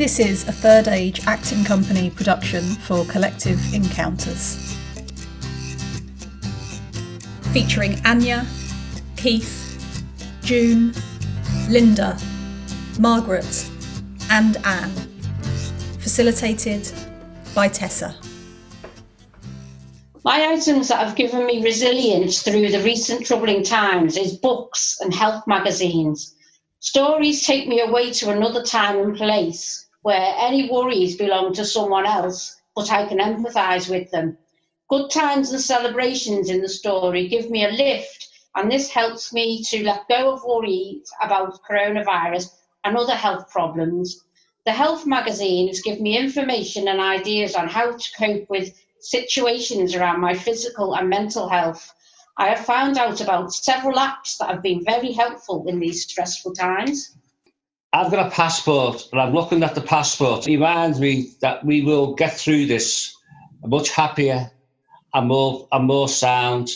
This is a Third Age acting company production for Collective Encounters. Featuring Anya, Keith, June, Lynda, Margaret and Anne. Facilitated by Tessa. My items that have given me resilience through the recent troubling times is books and health magazines. Stories take me away to another time and place where any worries belong to someone else, but I can empathise with them. Good times and celebrations in the story give me a lift, and this helps me to let go of worries about coronavirus and other health problems. The health magazines give me information and ideas on how to cope with situations around my physical and mental health. I have found out about several apps that have been very helpful in these stressful times. I've got a passport, and I'm looking at the passport. It reminds me that we will get through this much happier and more sound.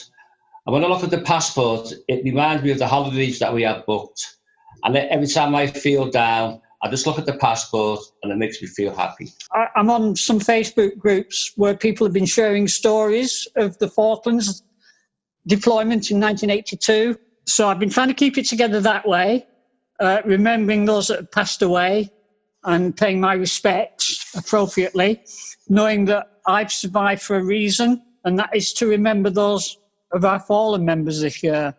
And when I look at the passport, it reminds me of the holidays that we have booked. And every time I feel down, I just look at the passport and it makes me feel happy. I'm on some Facebook groups where people have been sharing stories of the Falklands deployment in 1982. So I've been trying to keep it together that way. Remembering those that have passed away and paying my respects appropriately, knowing that I've survived for a reason, and that is to remember those of our fallen members this year.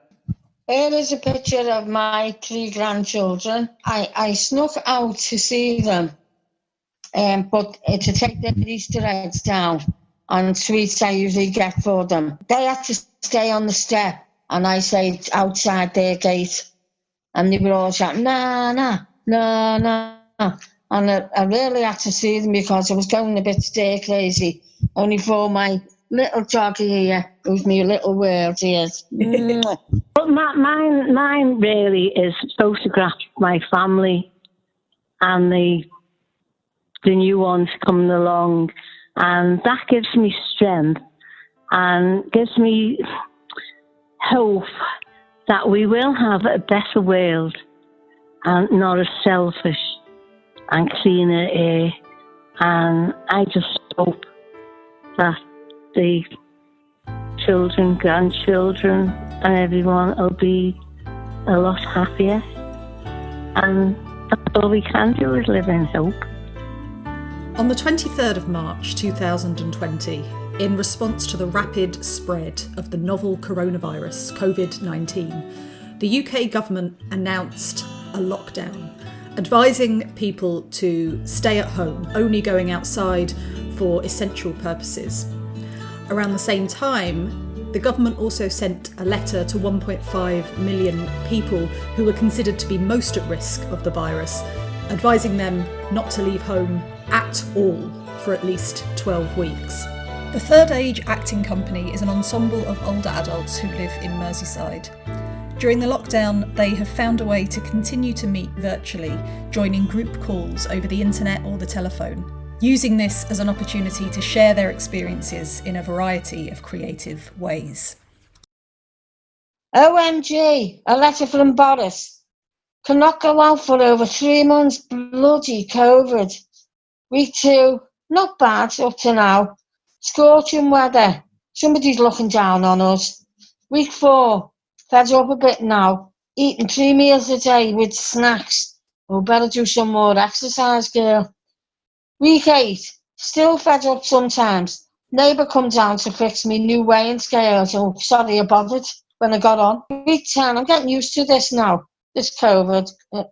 Here is a picture of my 3 grandchildren. I snuck out to see them, but to take their Easter eggs down and sweets I usually get for them. They had to stay on the step, and I stayed outside their gate. And they were all shouting, nah. And I really had to see them because I was going a bit stir crazy, only for my little doggy here, who's my little world here. But mine really is photograph my family and the new ones coming along. And that gives me strength and gives me hope that we will have a better world and not as selfish and cleaner air. And I just hope that the children, grandchildren and everyone will be a lot happier. And that's all we can do is live in hope. On the 23rd of March 2020, in response to the rapid spread of the novel coronavirus, COVID-19, the UK government announced a lockdown, advising people to stay at home, only going outside for essential purposes. Around the same time, the government also sent a letter to 1.5 million people who were considered to be most at risk of the virus, advising them not to leave home at all for at least 12 weeks. The Third Age acting company is an ensemble of older adults who live in Merseyside. During the lockdown, they have found a way to continue to meet virtually, joining group calls over the internet or the telephone, using this as an opportunity to share their experiences in a variety of creative ways. OMG, a letter from Boris. Cannot go out for over 3 months, bloody COVID. Week 2, not bad up to now. Scorching weather. Somebody's looking down on us. Week 4. Fed up a bit now. Eating 3 meals a day with snacks. Oh, better do some more exercise, girl. Week 8. Still fed up sometimes. Neighbour come down to fix me new weighing scales. Oh, sorry I bothered when I got on. Week 10. I'm getting used to this now. This COVID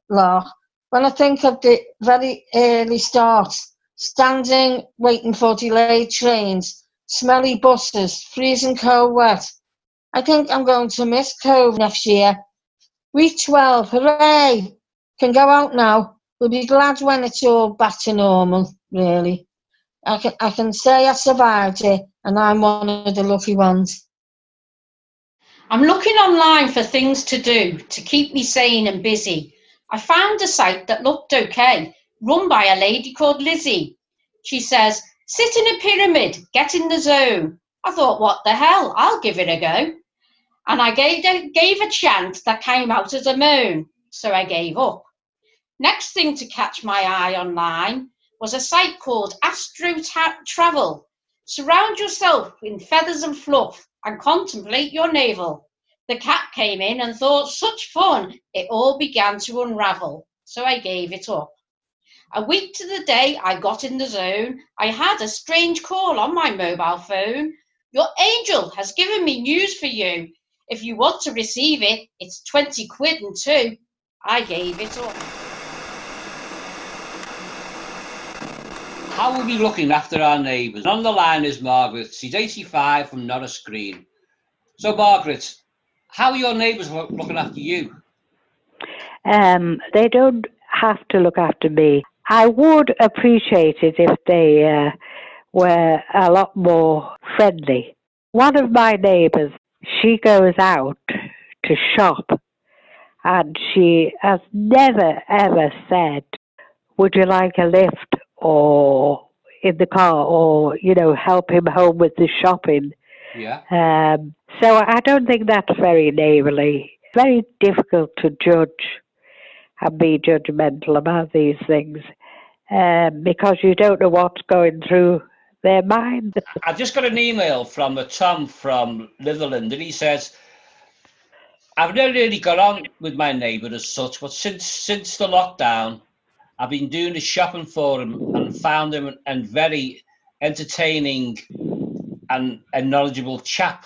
lark. When I think of the very early start, standing, waiting for delayed trains, smelly buses, freezing cold wet. I think I'm going to miss COVID next year. Week 12, hooray! Can go out now. We'll be glad when it's all back to normal, really. I can say I survived it, and I'm one of the lucky ones. I'm looking online for things to do to keep me sane and busy. I found a site that looked okay, run by a lady called Lizzie. She says, sit in a pyramid, get in the zone. I thought, what the hell, I'll give it a go. And I gave a chant that came out as a moan, so I gave up. Next thing to catch my eye online was a site called Astro Travel. Surround yourself in feathers and fluff and contemplate your navel. The cat came in and thought, such fun, it all began to unravel, so I gave it up. A week to the day I got in the zone, I had a strange call on my mobile phone. Your angel has given me news for you. If you want to receive it, it's 20 quid and 2. I gave it up. How are we looking after our neighbours? On the line is Margaret. She's 85 from Norris Green. So, Margaret, how are your neighbours looking after you? They don't have to look after me. I would appreciate it if they were a lot more friendly. One of my neighbours, she goes out to shop and she has never ever said, would you like a lift or in the car or, help him home with the shopping. Yeah. So I don't think that's very neighbourly. Very difficult to judge and be judgmental about these things because you don't know what's going through their mind. I just got an email from Tom from Netherlands, and he says, I've never really got on with my neighbour as such, but since the lockdown, I've been doing the shopping for him and found him a very entertaining and a knowledgeable chap.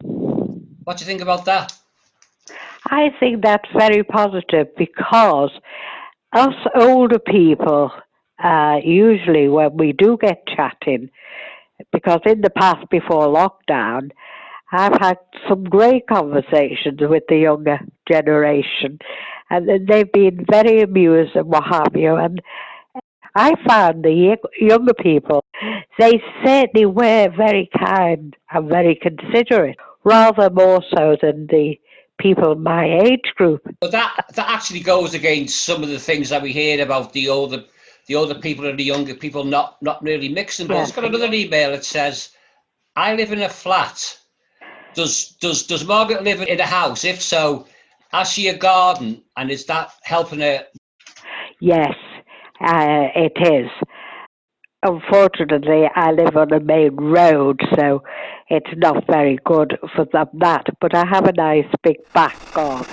What do you think about that? I think that's very positive because us older people, usually when we do get chatting, because in the past before lockdown, I've had some great conversations with the younger generation and they've been very amused and what have you. And I found the younger people, they certainly were very kind and very considerate, rather more so than the people my age group. But that actually goes against some of the things that we hear about the older people and the younger people not really mixing. But it's got another email that says, I live in a flat. Does Margaret live in a house? If so, has she a garden and is that helping her? Yes, it is. Unfortunately, I live on a main road, so it's not very good for that. But I have a nice big back garden.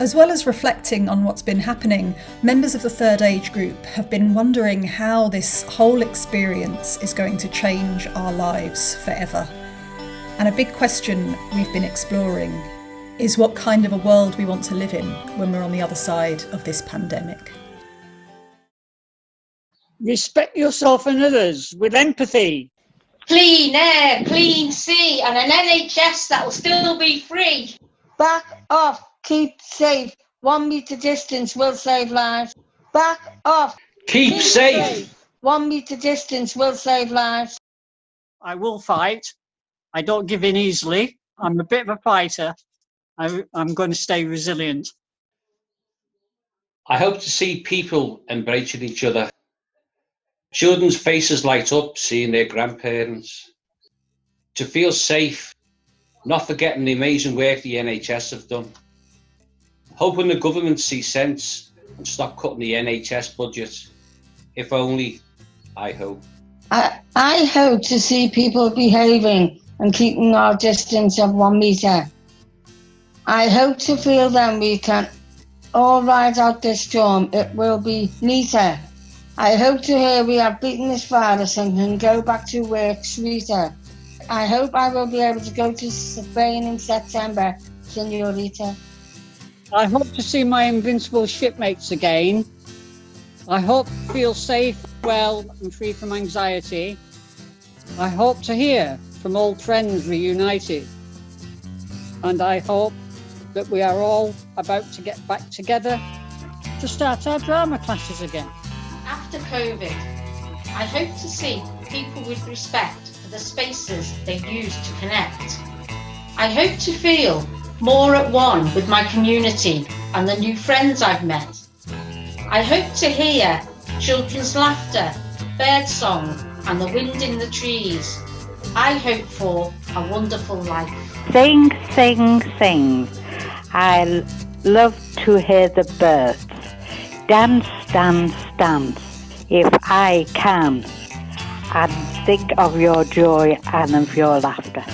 As well as reflecting on what's been happening, members of the third age group have been wondering how this whole experience is going to change our lives forever. And a big question we've been exploring is what kind of a world we want to live in when we're on the other side of this pandemic. Respect yourself and others with empathy. Clean air, clean sea, and an NHS that will still be free. Back off. Keep safe. 1 metre distance will save lives. Back off. Keep safe. 1 metre distance will save lives. I will fight. I don't give in easily. I'm a bit of a fighter. I'm going to stay resilient. I hope to see people embracing each other. Children's faces light up seeing their grandparents. To feel safe, not forgetting the amazing work the NHS have done. Hoping the government sees sense and stop cutting the NHS budget. If only, I hope. I hope to see people behaving and keeping our distance of 1 metre. I hope to feel then we can all ride out this storm. It will be neater. I hope to hear we have beaten this virus and can go back to work sweeter. I hope I will be able to go to Spain in September, Senorita. I hope to see my invincible shipmates again. I hope to feel safe, well and free from anxiety. I hope to hear from old friends reunited. And I hope that we are all about to get back together to start our drama classes again. After COVID, I hope to see people with respect for the spaces they've used to connect. I hope to feel more at one with my community and the new friends I've met. I hope to hear children's laughter, birdsong and the wind in the trees. I hope for a wonderful life. Sing, sing, sing. I love to hear the birds. Dance, dance, dance. If I can. And think of your joy and of your laughter.